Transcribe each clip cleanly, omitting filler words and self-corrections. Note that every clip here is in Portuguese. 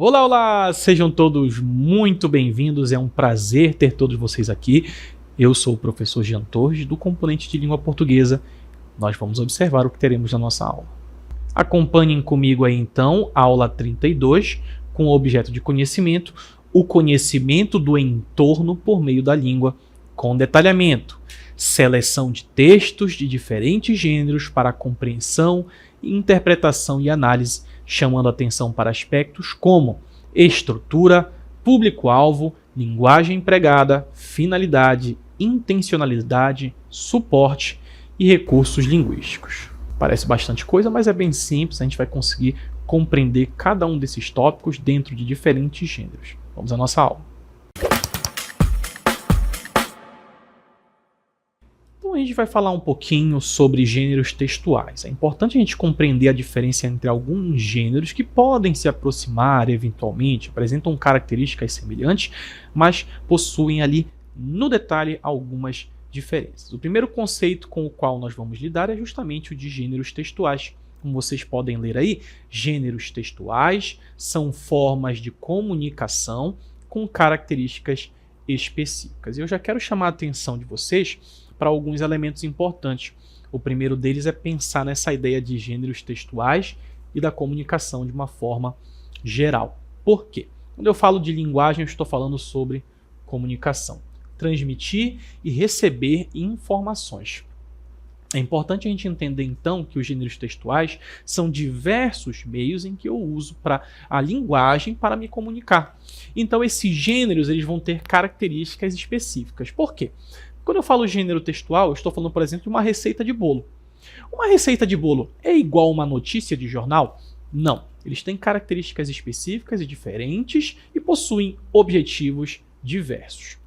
Olá, olá! Sejam todos muito bem-vindos, é um prazer ter todos vocês aqui. Eu sou o professor Jean Torres, do componente de língua portuguesa. Nós vamos observar o que teremos na nossa aula. Acompanhem comigo aí então a aula 32, com o objeto de conhecimento, o conhecimento do entorno por meio da língua, com detalhamento, seleção de textos de diferentes gêneros para compreensão, interpretação e análise, chamando atenção para aspectos como estrutura, público-alvo, linguagem empregada, finalidade, intencionalidade, suporte e recursos linguísticos. Parece bastante coisa, mas é bem simples, a gente vai conseguir compreender cada um desses tópicos dentro de diferentes gêneros. Vamos à nossa aula. A gente vai falar um pouquinho sobre gêneros textuais. É importante a gente compreender a diferença entre alguns gêneros que podem se aproximar eventualmente, apresentam características semelhantes, mas possuem ali no detalhe algumas diferenças. O primeiro conceito com o qual nós vamos lidar é justamente o de gêneros textuais. Como vocês podem ler aí, gêneros textuais são formas de comunicação com características específicas. Eu já quero chamar a atenção de vocês para alguns elementos importantes. O primeiro deles é pensar nessa ideia de gêneros textuais e da comunicação de uma forma geral. Por quê? Quando eu falo de linguagem, eu estou falando sobre comunicação. Transmitir e receber informações. É importante a gente entender, então, que os gêneros textuais são diversos meios em que eu uso a linguagem para me comunicar. Então, esses gêneros eles vão ter características específicas. Por quê? Quando eu falo gênero textual, eu estou falando, por exemplo, de uma receita de bolo. Uma receita de bolo é igual a uma notícia de jornal? Não. Eles têm características específicas e diferentes e possuem objetivos diversos.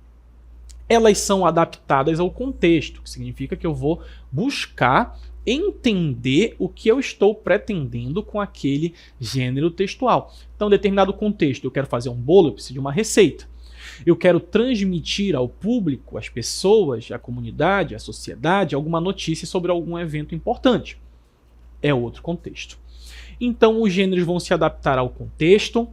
Elas são adaptadas ao contexto, que significa que eu vou buscar entender o que eu estou pretendendo com aquele gênero textual. Então, em determinado contexto, eu quero fazer um bolo, eu preciso de uma receita. Eu quero transmitir ao público, às pessoas, à comunidade, à sociedade, alguma notícia sobre algum evento importante. É outro contexto. Então, os gêneros vão se adaptar ao contexto,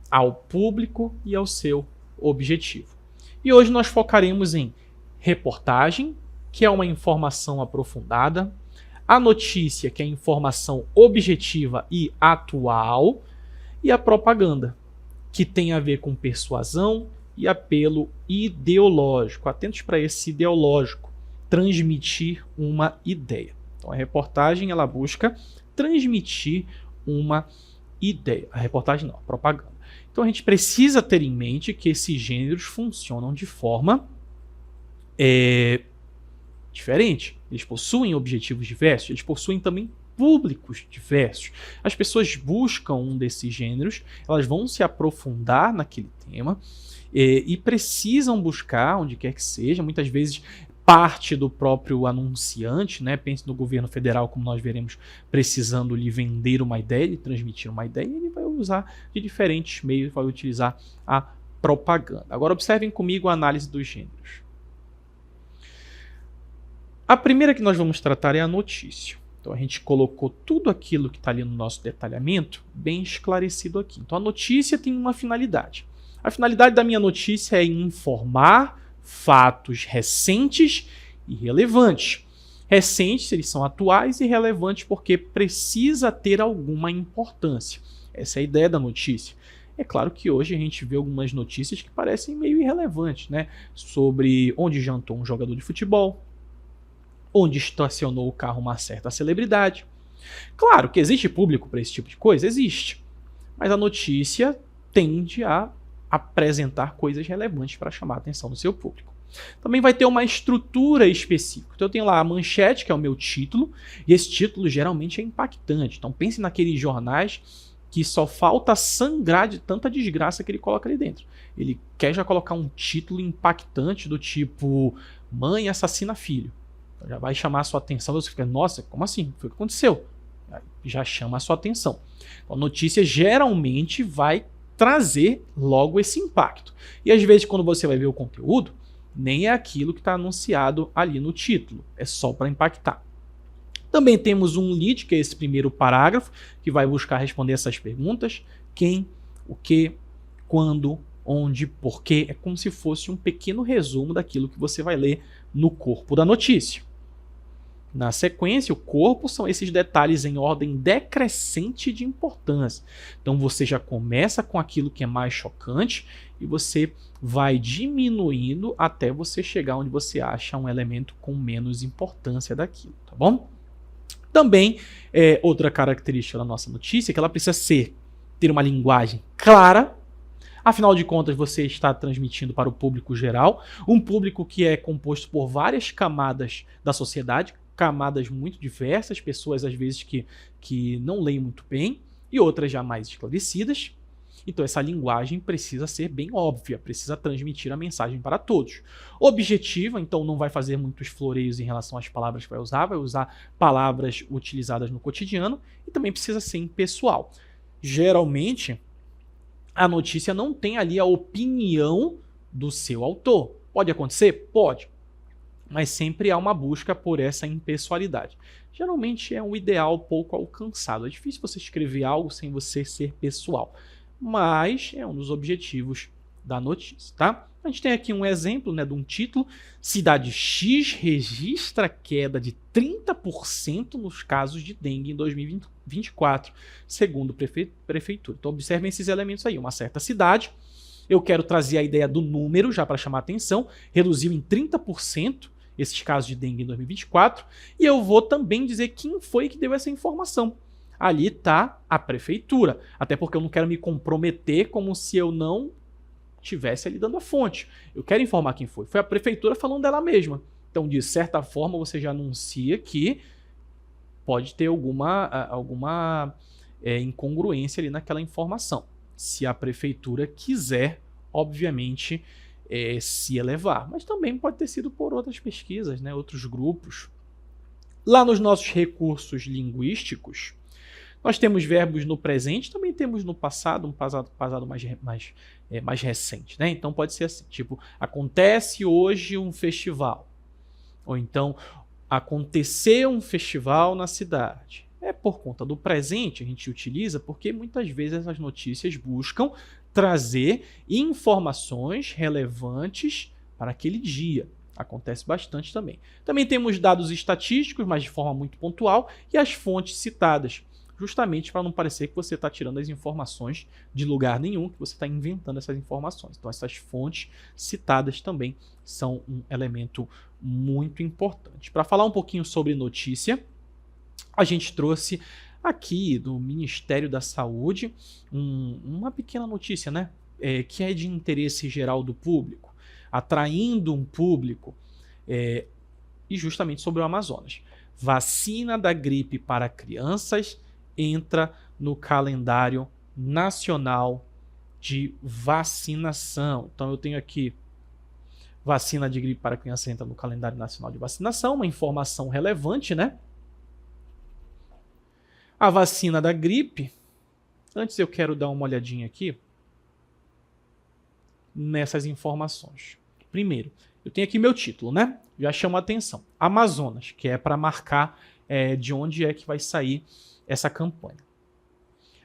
ao público e ao seu objetivo. E hoje nós focaremos em reportagem, que é uma informação aprofundada, a notícia, que é informação objetiva e atual, e a propaganda, que tem a ver com persuasão e apelo ideológico. Atentos para esse ideológico, transmitir uma ideia. Então a reportagem ela busca transmitir uma ideia. A reportagem não, a propaganda. Então a gente precisa ter em mente que esses gêneros funcionam de forma diferente. Eles possuem objetivos diversos, eles possuem também públicos diversos. As pessoas buscam um desses gêneros, elas vão se aprofundar naquele tema e precisam buscar, onde quer que seja, muitas vezes parte do próprio anunciante, né? Pense no governo federal, como nós veremos, precisando lhe vender uma ideia, lhe transmitir uma ideia, e ele vai usar de diferentes meios, vai utilizar a propaganda. Agora observem comigo a análise dos gêneros. A primeira que nós vamos tratar é a notícia. Então a gente colocou tudo aquilo que está ali no nosso detalhamento bem esclarecido aqui. Então a notícia tem uma finalidade. A finalidade da minha notícia é informar fatos recentes e relevantes. Recentes, eles são atuais, e relevantes porque precisa ter alguma importância. Essa é a ideia da notícia. É claro que hoje a gente vê algumas notícias que parecem meio irrelevantes, né? Sobre onde jantou um jogador de futebol, onde estacionou o carro uma certa celebridade. Claro que existe público para esse tipo de coisa? Existe. Mas a notícia tende a apresentar coisas relevantes para chamar a atenção do seu público. Também vai ter uma estrutura específica. Então eu tenho lá a manchete, que é o meu título, e esse título geralmente é impactante. Então pense naqueles jornais que só falta sangrar de tanta desgraça que ele coloca ali dentro. Ele quer já colocar um título impactante do tipo mãe assassina filho. Então já vai chamar a sua atenção, você fica, nossa, como assim? Foi o que aconteceu? Já chama a sua atenção. Então, a notícia geralmente vai trazer logo esse impacto. E às vezes quando você vai ver o conteúdo, nem é aquilo que está anunciado ali no título, é só para impactar. Também temos um lead, que é esse primeiro parágrafo, que vai buscar responder essas perguntas. Quem, O que, quando, onde, porquê. É como se fosse um pequeno resumo daquilo que você vai ler no corpo da notícia. Na sequência, o corpo são esses detalhes em ordem decrescente de importância. Então você já começa com aquilo que é mais chocante e você vai diminuindo até você chegar onde você acha um elemento com menos importância daquilo, tá bom? Também, outra característica da nossa notícia é que ela precisa ter uma linguagem clara. Afinal de contas, você está transmitindo para o público geral, um público que é composto por várias camadas da sociedade, camadas muito diversas, pessoas às vezes que não leem muito bem e outras já mais esclarecidas. Então essa linguagem precisa ser bem óbvia, precisa transmitir a mensagem para todos. Objetiva, então não vai fazer muitos floreios em relação às palavras que vai usar palavras utilizadas no cotidiano e também precisa ser impessoal. Geralmente, a notícia não tem ali a opinião do seu autor. Pode acontecer? Pode. Mas sempre há uma busca por essa impessoalidade. Geralmente é um ideal pouco alcançado. É difícil você escrever algo sem você ser pessoal. Mas é um dos objetivos da notícia, tá? A gente tem aqui um exemplo, né, de um título. Cidade X registra queda de 30% nos casos de dengue em 2024, segundo prefeitura. Então observem esses elementos aí. Uma certa cidade, eu quero trazer a ideia do número já para chamar a atenção, reduziu em 30% esses casos de dengue em 2024, e eu vou também dizer quem foi que deu essa informação. Ali está a prefeitura, até porque eu não quero me comprometer como se eu não estivesse ali dando a fonte. Eu quero informar quem foi. Foi a prefeitura falando dela mesma. Então, de certa forma, você já anuncia que pode ter alguma incongruência ali naquela informação. Se a prefeitura quiser, obviamente, se elevar. Mas também pode ter sido por outras pesquisas, né, outros grupos. Lá nos nossos recursos linguísticos, nós temos verbos no presente, também temos no passado, um passado mais recente, né? Então pode ser assim, tipo, acontece hoje um festival. Ou então, aconteceu um festival na cidade. É por conta do presente, a gente utiliza, porque muitas vezes essas notícias buscam trazer informações relevantes para aquele dia. Acontece bastante também. Também temos dados estatísticos, mas de forma muito pontual, e as fontes citadas, justamente para não parecer que você está tirando as informações de lugar nenhum, que você está inventando essas informações. Então essas fontes citadas também são um elemento muito importante. Para falar um pouquinho sobre notícia, a gente trouxe aqui do Ministério da Saúde uma pequena notícia, né? Que é de interesse geral do público, atraindo um público, e justamente sobre o Amazonas. Vacina da gripe para crianças entra no calendário nacional de vacinação. Então eu tenho aqui vacina de gripe para criança entra no calendário nacional de vacinação, uma informação relevante, né? A vacina da gripe, antes eu quero dar uma olhadinha aqui nessas informações. Primeiro, eu tenho aqui meu título, né? Já chama a atenção. Amazonas, que é para marcar de onde é que vai sair essa campanha.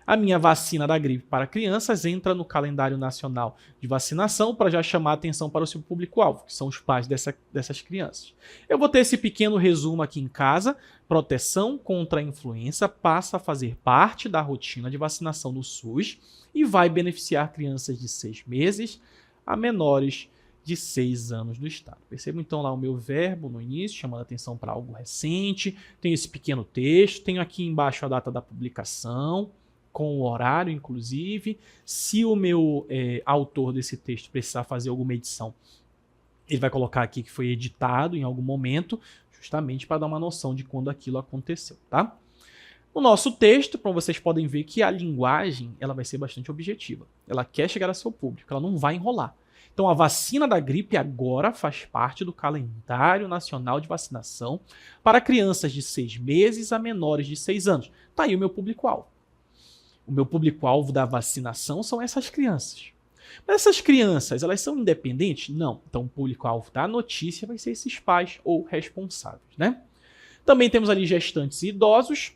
A minha vacina da gripe para crianças entra no calendário nacional de vacinação para já chamar a atenção para o seu público-alvo, que são os pais dessas crianças. Eu vou ter esse pequeno resumo aqui em casa. Proteção contra a influenza passa a fazer parte da rotina de vacinação no SUS e vai beneficiar crianças de 6 meses a menores de 6 anos do estado. Percebo então lá o meu verbo no início, chamando a atenção para algo recente. Tenho esse pequeno texto, tenho aqui embaixo a data da publicação, com o horário, inclusive. Se o meu autor desse texto precisar fazer alguma edição, ele vai colocar aqui que foi editado em algum momento, justamente para dar uma noção de quando aquilo aconteceu, tá? No nosso texto, como vocês podem ver que a linguagem ela vai ser bastante objetiva. Ela quer chegar ao seu público, ela não vai enrolar. Então, a vacina da gripe agora faz parte do calendário nacional de vacinação para crianças de 6 meses a menores de 6 anos. Tá aí o meu público-alvo. O meu público-alvo da vacinação são essas crianças. Mas essas crianças, elas são independentes? Não. Então, o público-alvo da notícia vai ser esses pais ou responsáveis, né? Também temos ali gestantes e idosos,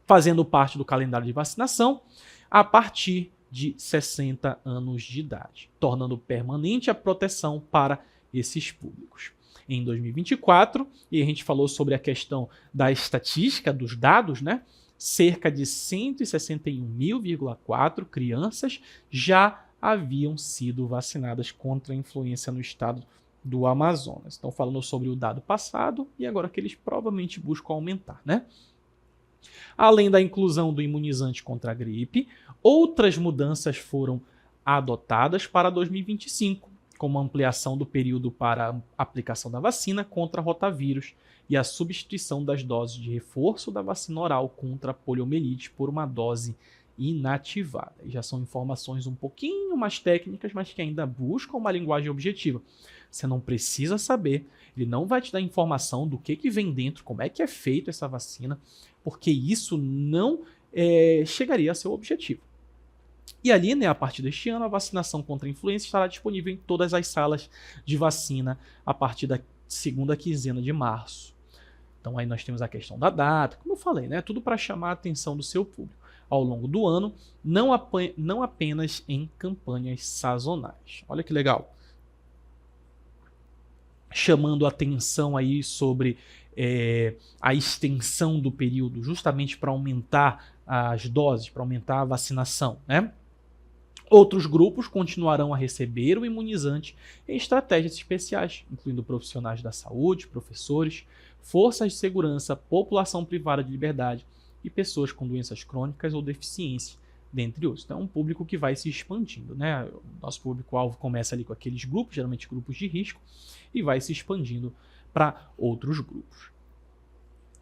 fazendo parte do calendário de vacinação, a partir de 60 anos de idade, tornando permanente a proteção para esses públicos. Em 2024, e a gente falou sobre a questão da estatística dos dados, né? Cerca de 161.000,4 crianças já haviam sido vacinadas contra a influenza no estado do Amazonas. Estão falando sobre o dado passado e agora que eles provavelmente buscam aumentar, né? Além da inclusão do imunizante contra a gripe, outras mudanças foram adotadas para 2025, como a ampliação do período para a aplicação da vacina contra rotavírus e a substituição das doses de reforço da vacina oral contra a poliomielite por uma dose inativada. Já são informações um pouquinho mais técnicas, mas que ainda buscam uma linguagem objetiva. Você não precisa saber, ele não vai te dar informação do que vem dentro, como é que é feito essa vacina, porque isso não chegaria a ser o objetivo. E ali, né, a partir deste ano, a vacinação contra a influenza estará disponível em todas as salas de vacina a partir da segunda quinzena de março. Então aí nós temos a questão da data, como eu falei, né, tudo para chamar a atenção do seu público ao longo do ano, não apenas em campanhas sazonais. Olha que legal. Chamando a atenção aí sobre a extensão do período, justamente para aumentar as doses, para aumentar a vacinação, né? Outros grupos continuarão a receber o imunizante em estratégias especiais, incluindo profissionais da saúde, professores, forças de segurança, população privada de liberdade e pessoas com doenças crônicas ou deficiência, dentre outros. Então é um público que vai se expandindo, né? O nosso público-alvo começa ali com aqueles grupos, geralmente grupos de risco, e vai se expandindo para outros grupos.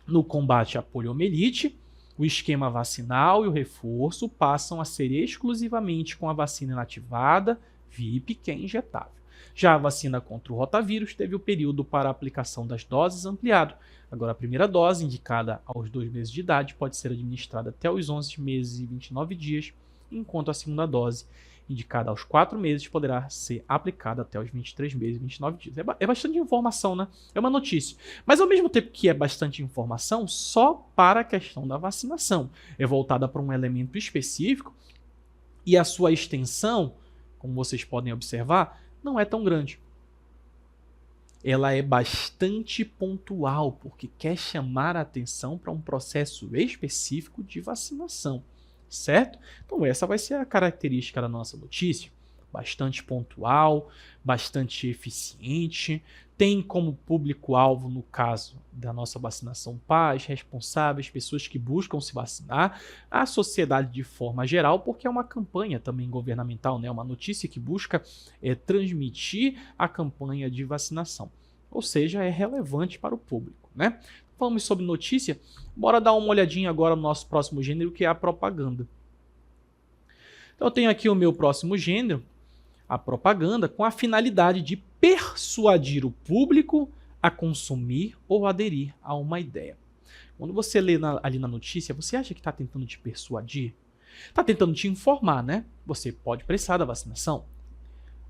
No combate à poliomielite, o esquema vacinal e o reforço passam a ser exclusivamente com a vacina inativada, VIP, que é injetável. Já a vacina contra o rotavírus teve o período para a aplicação das doses ampliado. Agora, a primeira dose, indicada aos 2 meses de idade, pode ser administrada até os 11 meses e 29 dias, enquanto a segunda dose, indicada aos 4 meses, poderá ser aplicada até os 23 meses e 29 dias. É bastante informação, né? É uma notícia. Mas ao mesmo tempo que é bastante informação, só para a questão da vacinação. É voltada para um elemento específico e a sua extensão, como vocês podem observar, não é tão grande. Ela é bastante pontual, porque quer chamar a atenção para um processo específico de vacinação. Certo? Então essa vai ser a característica da nossa notícia, bastante pontual, bastante eficiente, tem como público-alvo, no caso da nossa vacinação, pais, responsáveis, pessoas que buscam se vacinar, a sociedade de forma geral, porque é uma campanha também governamental, né? Uma notícia que busca transmitir a campanha de vacinação, ou seja, é relevante para o público, né? Falamos sobre notícia, bora dar uma olhadinha agora no nosso próximo gênero, que é a propaganda. Então eu tenho aqui o meu próximo gênero, a propaganda, com a finalidade de persuadir o público a consumir ou aderir a uma ideia. Quando você lê ali na notícia, você acha que está tentando te persuadir? Está tentando te informar, né? Você pode precisar da vacinação.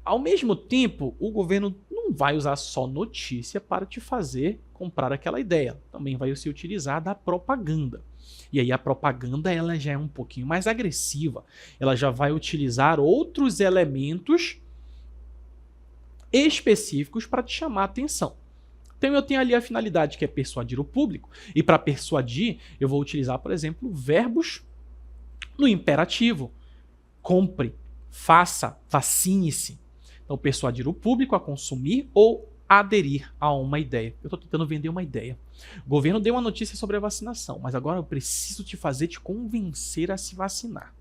Ao mesmo tempo, o governo não vai usar só notícia para te fazer comprar aquela ideia. Também vai se utilizar da propaganda. E aí a propaganda ela já é um pouquinho mais agressiva. Ela já vai utilizar outros elementos específicos para te chamar a atenção. Então eu tenho ali a finalidade que é persuadir o público. E para persuadir, eu vou utilizar, por exemplo, verbos no imperativo. Compre, faça, vacine-se. Então, persuadir o público a consumir ou aderir a uma ideia. Eu estou tentando vender uma ideia. O governo deu uma notícia sobre a vacinação, mas agora eu preciso te fazer te convencer a se vacinar.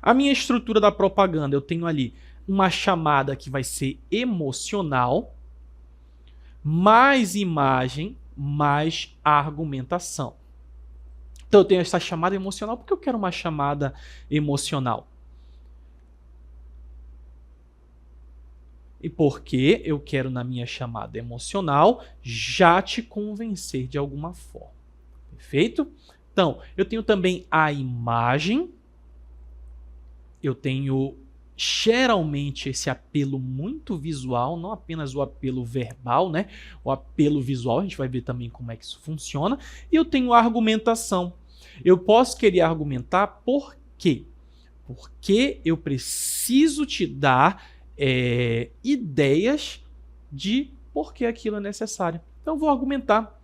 A minha estrutura da propaganda, eu tenho ali uma chamada que vai ser emocional, mais imagem, mais argumentação. Então eu tenho essa chamada emocional. Por que eu quero uma chamada emocional? E porque eu quero, na minha chamada emocional, já te convencer de alguma forma. Perfeito? Então, eu tenho também a imagem. Eu tenho, geralmente, esse apelo muito visual, não apenas o apelo verbal, né? O apelo visual, a gente vai ver também como é que isso funciona. E eu tenho a argumentação. Eu posso querer argumentar por quê? Porque eu preciso te dar ideias de por que aquilo é necessário. Então eu vou argumentar.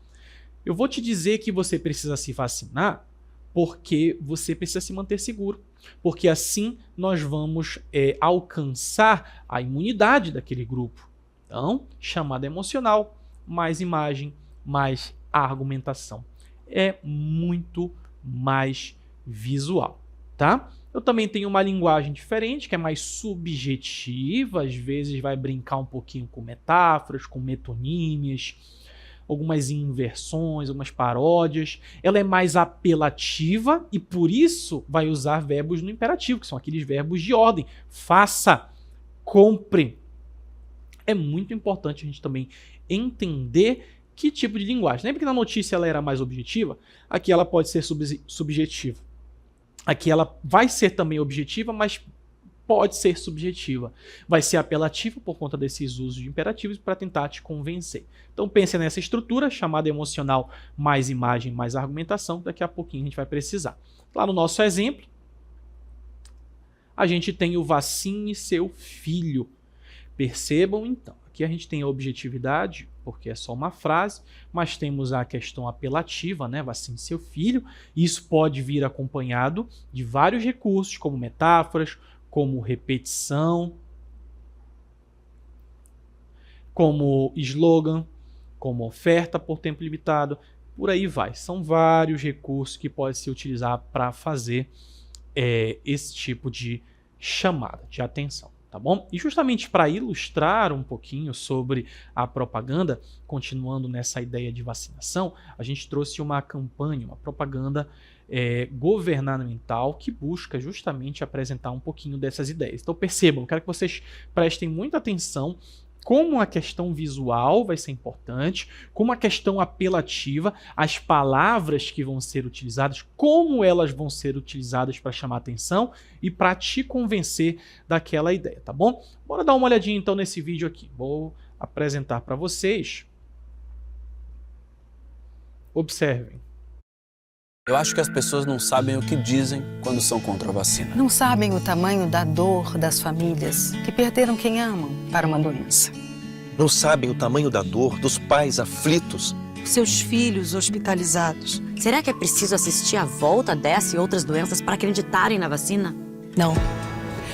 Eu vou te dizer que você precisa se vacinar porque você precisa se manter seguro. Porque assim nós vamos alcançar a imunidade daquele grupo. Então, chamada emocional, mais imagem, mais argumentação. É muito mais visual, tá? Eu também tenho uma linguagem diferente, que é mais subjetiva, às vezes vai brincar um pouquinho com metáforas, com metonímias, algumas inversões, algumas paródias. Ela é mais apelativa e por isso vai usar verbos no imperativo, que são aqueles verbos de ordem. Faça, compre. É muito importante a gente também entender que tipo de linguagem. Lembra que na notícia ela era mais objetiva? Aqui ela pode ser subjetiva. Aqui ela vai ser também objetiva, mas pode ser subjetiva. Vai ser apelativa por conta desses usos de imperativos para tentar te convencer. Então pense nessa estrutura chamada emocional, mais imagem, mais argumentação. Daqui a pouquinho a gente vai precisar. Lá no nosso exemplo, a gente tem o vacine seu filho. Percebam então, aqui a gente tem a objetividade, porque é só uma frase, mas temos a questão apelativa, né? Vacine seu filho. Isso pode vir acompanhado de vários recursos, como metáforas, como repetição, como slogan, como oferta por tempo limitado, por aí vai. São vários recursos que podem se utilizar para fazer esse tipo de chamada de atenção. Tá bom? E justamente para ilustrar um pouquinho sobre a propaganda, continuando nessa ideia de vacinação, a gente trouxe uma campanha, uma propaganda governamental que busca justamente apresentar um pouquinho dessas ideias. Então percebam, quero que vocês prestem muita atenção como a questão visual vai ser importante, como a questão apelativa, as palavras que vão ser utilizadas, como elas vão ser utilizadas para chamar atenção e para te convencer daquela ideia, tá bom? Bora dar uma olhadinha então nesse vídeo aqui. Vou apresentar para vocês. Observem. Eu acho que as pessoas não sabem o que dizem quando são contra a vacina. Não sabem o tamanho da dor das famílias que perderam quem amam para uma doença. Não sabem o tamanho da dor dos pais aflitos. Seus filhos hospitalizados. Será que é preciso assistir à volta dessa e outras doenças para acreditarem na vacina? Não,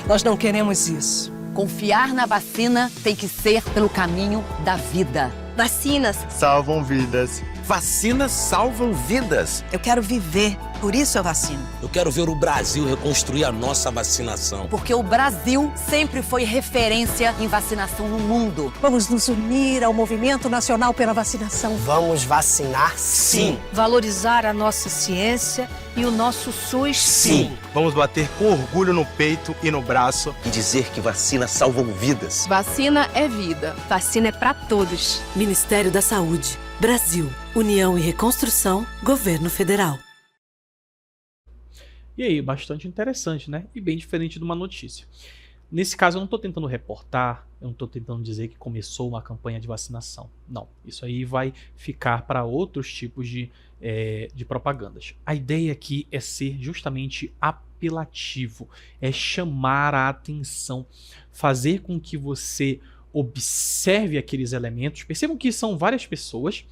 nós não queremos isso. Confiar na vacina tem que ser pelo caminho da vida. Vacinas salvam vidas. Vacinas salvam vidas. Eu quero viver, por isso eu vacino. Eu quero ver o Brasil reconstruir a nossa vacinação. Porque o Brasil sempre foi referência em vacinação no mundo. Vamos nos unir ao movimento nacional pela vacinação. Vamos vacinar, sim. Valorizar a nossa ciência e o nosso SUS, Sim. Vamos bater com orgulho no peito e no braço. E dizer que vacinas salvam vidas. Vacina é vida. Vacina é para todos. Ministério da Saúde. Brasil. União e Reconstrução. Governo Federal. E aí, bastante interessante, né? E bem diferente de uma notícia. Nesse caso, eu não estou tentando reportar, eu não estou tentando dizer que começou uma campanha de vacinação. Não, isso aí vai ficar para outros tipos de propagandas. A ideia aqui é ser justamente apelativo, é chamar a atenção, fazer com que você observe aqueles elementos, percebam que são várias pessoas,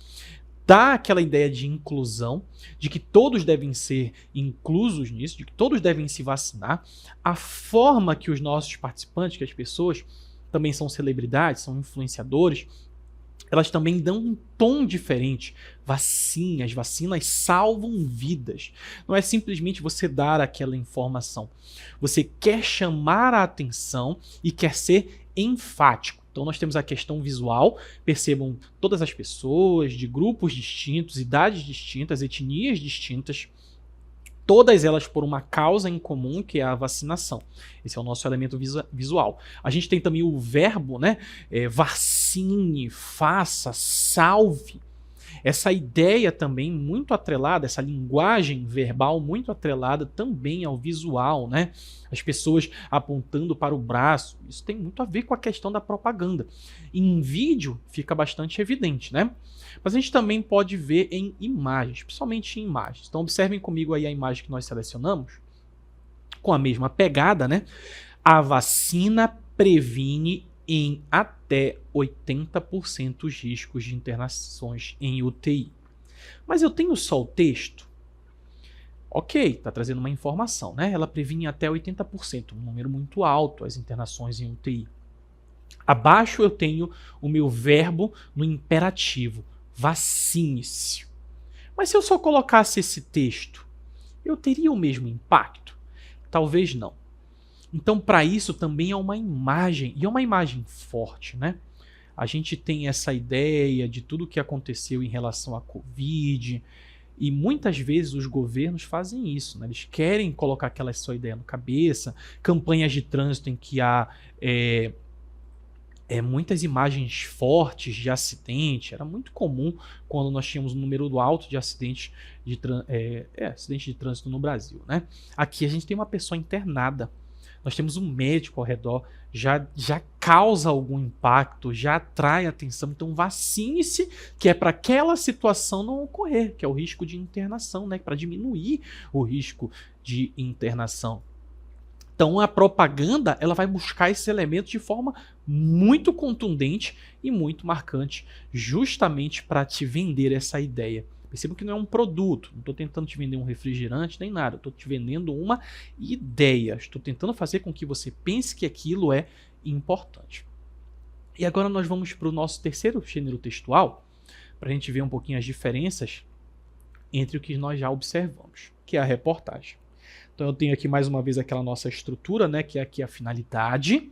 dá aquela ideia de inclusão, de que todos devem ser inclusos nisso, de que todos devem se vacinar, a forma que os nossos participantes, que as pessoas também são celebridades, são influenciadores, elas também dão um tom diferente. Vacinas salvam vidas. Não é simplesmente você dar aquela informação. Você quer chamar a atenção e quer ser enfático. Então nós temos a questão visual, percebam todas as pessoas de grupos distintos, idades distintas, etnias distintas, todas elas por uma causa em comum, que é a vacinação. Esse é o nosso elemento visual. A gente tem também o verbo, né? Vacine, faça, salve. Essa ideia também muito atrelada, essa linguagem verbal muito atrelada também ao visual, né? As pessoas apontando para o braço, isso tem muito a ver com a questão da propaganda. Em vídeo fica bastante evidente, né? Mas a gente também pode ver em imagens, principalmente em imagens. Então observem comigo aí a imagem que nós selecionamos. com a mesma pegada, né? A vacina previne em até 80% os riscos de internações em UTI. Mas eu tenho só o texto? Ok, está trazendo uma informação, né? Ela previne até 80%, um número muito alto, as internações em UTI. Abaixo eu tenho o meu verbo no imperativo, vacine-se. Mas se eu só colocasse esse texto, eu teria o mesmo impacto? Talvez não. Então, para isso também é uma imagem, e é uma imagem forte, né? A gente tem essa ideia de tudo o que aconteceu em relação à Covid, e muitas vezes os governos fazem isso, né? Eles querem colocar aquela sua ideia na cabeça, campanhas de trânsito em que há muitas imagens fortes de acidente. Era muito comum quando nós tínhamos um número alto de acidentes de trânsito no Brasil, né? Aqui a gente tem uma pessoa internada, nós temos um médico ao redor, já causa algum impacto, já atrai atenção. Então vacine-se, que é para aquela situação não ocorrer, que é o risco de internação, né? Para diminuir o risco de internação. Então a propaganda ela vai buscar esse elemento de forma muito contundente e muito marcante, justamente para te vender essa ideia. Perceba que não é um produto, não estou tentando te vender um refrigerante nem nada, estou te vendendo uma ideia, estou tentando fazer com que você pense que aquilo é importante. E agora nós vamos para o nosso terceiro gênero textual, para a gente ver um pouquinho as diferenças entre o que nós já observamos, que é a reportagem. Então eu tenho aqui mais uma vez aquela nossa estrutura, né, que é aqui a finalidade.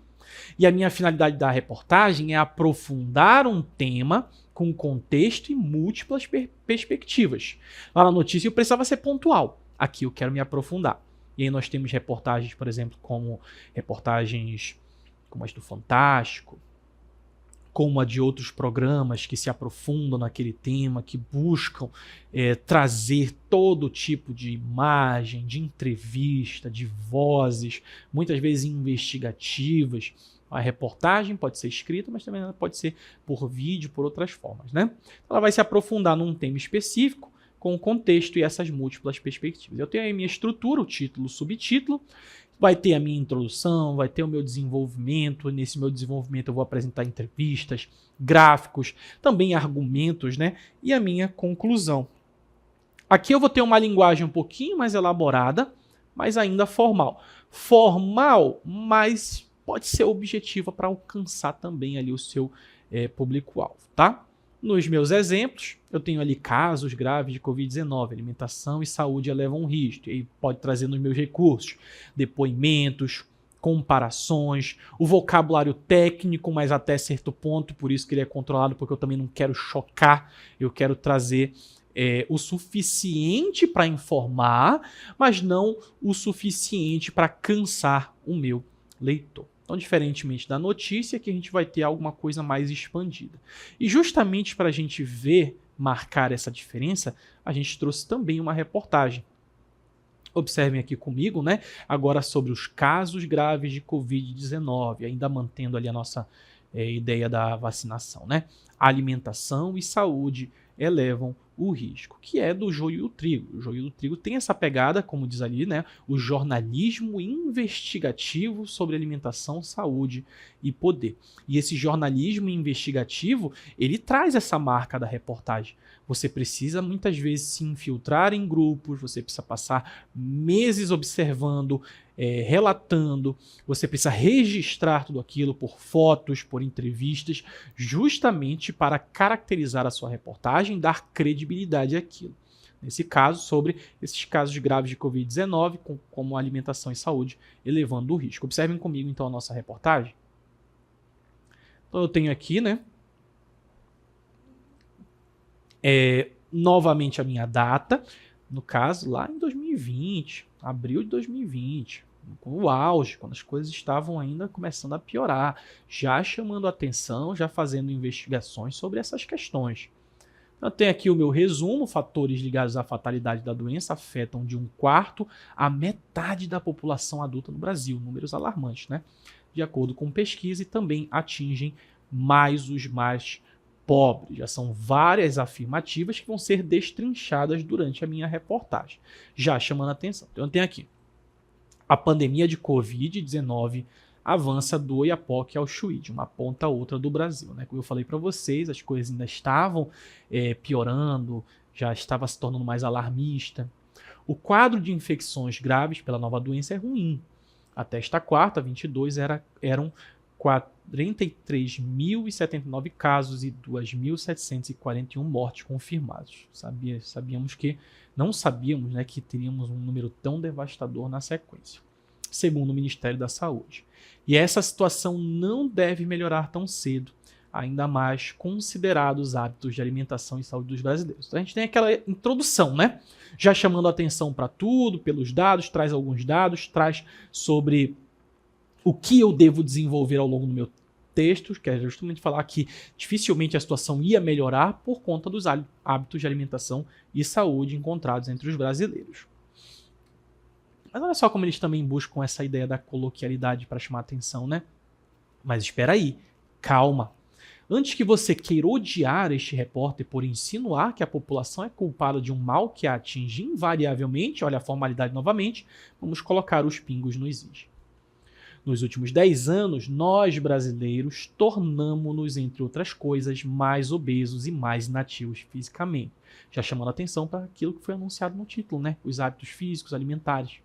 E a minha finalidade da reportagem é aprofundar um tema com contexto e múltiplas perspectivas. Lá na notícia eu precisava ser pontual. Aqui eu quero me aprofundar. E aí nós temos reportagens, por exemplo, como reportagens como as do Fantástico, como a de outros programas que se aprofundam naquele tema, que buscam trazer todo tipo de imagem, de entrevista, de vozes, muitas vezes investigativas. A reportagem pode ser escrita, mas também pode ser por vídeo, por outras formas, né? Ela vai se aprofundar num tema específico, com o contexto e essas múltiplas perspectivas. Eu tenho aí a minha estrutura, o título, o subtítulo, vai ter a minha introdução, vai ter o meu desenvolvimento. Nesse meu desenvolvimento eu vou apresentar entrevistas, gráficos, também argumentos, né? E a minha conclusão. Aqui eu vou ter uma linguagem um pouquinho mais elaborada, mas ainda formal. Formal, mas pode ser objetiva para alcançar também ali o seu público-alvo, tá? Nos meus exemplos, eu tenho ali casos graves de Covid-19, alimentação e saúde elevam um risco, e pode trazer nos meus recursos depoimentos, comparações, o vocabulário técnico, mas até certo ponto, por isso que ele é controlado, porque eu também não quero chocar, eu quero trazer o suficiente para informar, mas não o suficiente para cansar o meu leitor. Então, diferentemente da notícia, que a gente vai ter alguma coisa mais expandida. E justamente para a gente ver, marcar essa diferença, a gente trouxe também uma reportagem. Observem aqui comigo, né? Agora sobre os casos graves de Covid-19, ainda mantendo ali a nossa ideia da vacinação, né? A alimentação e saúde elevam o risco, que é do joio do trigo. O joio do trigo tem essa pegada, como diz ali, né? O jornalismo investigativo sobre alimentação, saúde e poder. E esse jornalismo investigativo, ele traz essa marca da reportagem. Você precisa muitas vezes se infiltrar em grupos, você precisa passar meses observando, relatando, você precisa registrar tudo aquilo por fotos, por entrevistas, justamente para caracterizar a sua reportagem, dar credibilidade àquilo. Nesse caso, sobre esses casos graves de Covid-19, como alimentação e saúde, elevando o risco. Observem comigo, então, a nossa reportagem. Então, eu tenho aqui, né, novamente a minha data, no caso, lá em 2020, abril de 2020, com o auge, quando as coisas estavam ainda começando a piorar, já chamando a atenção, já fazendo investigações sobre essas questões. Eu tenho aqui o meu resumo: fatores ligados à fatalidade da doença afetam de 1/4 a metade da população adulta no Brasil, números alarmantes, né? De acordo com pesquisa, e também atingem mais os mais pobres. Já são várias afirmativas que vão ser destrinchadas durante a minha reportagem, já chamando a atenção. Então eu tenho aqui a pandemia de Covid-19 avança do Oiapoque ao Chuí, de uma ponta a outra do Brasil, né? Como eu falei para vocês, as coisas ainda estavam piorando, já estava se tornando mais alarmista. O quadro de infecções graves pela nova doença é ruim. Até esta quarta, 22, eram 43.079 casos e 2.741 mortes confirmadas. Não sabíamos, né, que teríamos um número tão devastador na sequência, segundo o Ministério da Saúde. E essa situação não deve melhorar tão cedo, ainda mais considerados os hábitos de alimentação e saúde dos brasileiros. Então a gente tem aquela introdução, né? Já chamando a atenção para tudo, pelos dados, traz alguns dados, traz sobre o que eu devo desenvolver ao longo do meu texto, que é justamente falar que dificilmente a situação ia melhorar por conta dos hábitos de alimentação e saúde encontrados entre os brasileiros. Mas olha só como eles também buscam essa ideia da coloquialidade para chamar atenção, né? Mas espera aí, calma. Antes que você queira odiar este repórter por insinuar que a população é culpada de um mal que a atinge invariavelmente, olha a formalidade novamente, vamos colocar os pingos nos is. Nos últimos 10 anos, nós brasileiros tornamo-nos, entre outras coisas, mais obesos e mais inativos fisicamente. Já chamando a atenção para aquilo que foi anunciado no título, né? Os hábitos físicos, alimentares.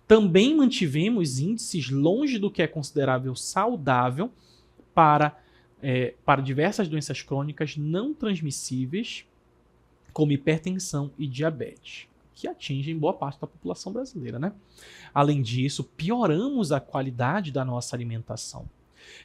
Também mantivemos índices longe do que é considerável saudável para diversas doenças crônicas não transmissíveis, como hipertensão e diabetes, que atingem boa parte da população brasileira, né? Além disso, pioramos a qualidade da nossa alimentação.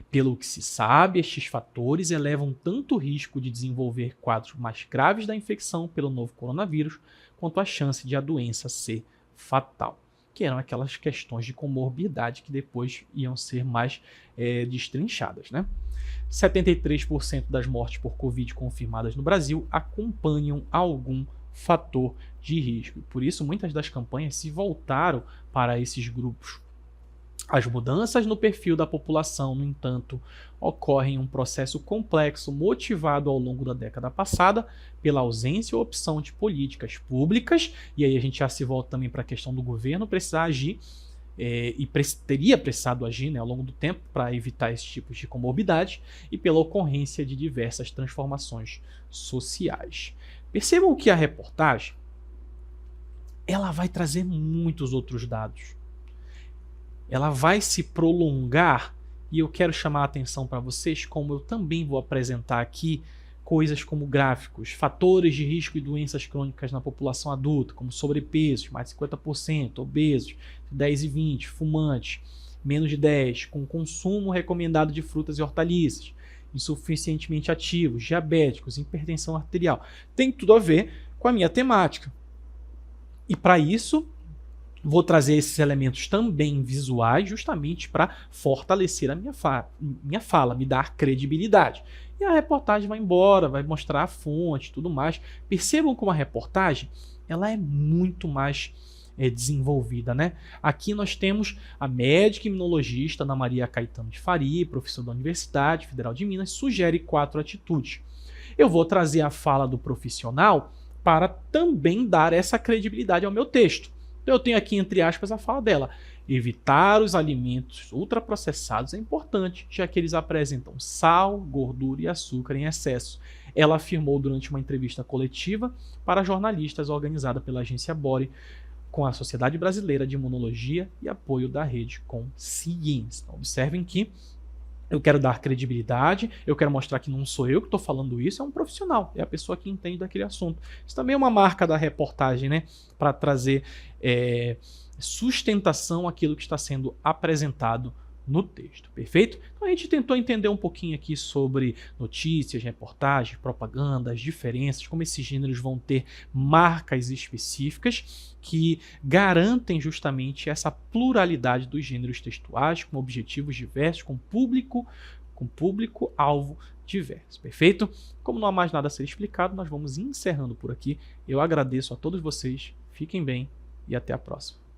Pelo que se sabe, estes fatores elevam tanto o risco de desenvolver quadros mais graves da infecção pelo novo coronavírus, quanto a chance de a doença ser fatal, que eram aquelas questões de comorbidade que depois iam ser mais destrinchadas, né? 73% das mortes por Covid confirmadas no Brasil acompanham algum fator de risco. Por isso, muitas das campanhas se voltaram para esses grupos. As mudanças no perfil da população, no entanto, ocorrem em um processo complexo motivado ao longo da década passada pela ausência ou opção de políticas públicas, e aí a gente já se volta também para a questão do governo precisar agir, teria precisado agir, né, ao longo do tempo para evitar esses tipos de comorbidade, e pela ocorrência de diversas transformações sociais. Percebam que a reportagem ela vai trazer muitos outros dados. Ela vai se prolongar, e eu quero chamar a atenção para vocês, como eu também vou apresentar aqui, coisas como gráficos, fatores de risco e doenças crônicas na população adulta, como sobrepeso, mais de 50%, obesos, 10 e 20, fumantes, menos de 10, com consumo recomendado de frutas e hortaliças, insuficientemente ativos, diabéticos, hipertensão arterial. Tem tudo a ver com a minha temática. E para isso, vou trazer esses elementos também visuais, justamente para fortalecer a minha fala, me dar credibilidade. E a reportagem vai embora, vai mostrar a fonte e tudo mais. Percebam como a reportagem ela é muito mais desenvolvida, né? Aqui nós temos a médica imunologista Ana Maria Caetano de Faria, professora da Universidade Federal de Minas, sugere 4 atitudes. Eu vou trazer a fala do profissional para também dar essa credibilidade ao meu texto. Então eu tenho aqui, entre aspas, a fala dela. Evitar os alimentos ultraprocessados é importante, já que eles apresentam sal, gordura e açúcar em excesso. Ela afirmou durante uma entrevista coletiva para jornalistas organizada pela agência Bore, com a Sociedade Brasileira de Imunologia e apoio da Rede Consciência. Então, observem que eu quero dar credibilidade, eu quero mostrar que não sou eu que estou falando isso, é um profissional, é a pessoa que entende daquele assunto. Isso também é uma marca da reportagem, né? Para trazer sustentação àquilo que está sendo apresentado no texto, perfeito? Então a gente tentou entender um pouquinho aqui sobre notícias, reportagens, propaganda, as diferenças, como esses gêneros vão ter marcas específicas que garantem justamente essa pluralidade dos gêneros textuais, com objetivos diversos, com público-alvo diverso, perfeito? Como não há mais nada a ser explicado, nós vamos encerrando por aqui. Eu agradeço a todos vocês, fiquem bem e até a próxima.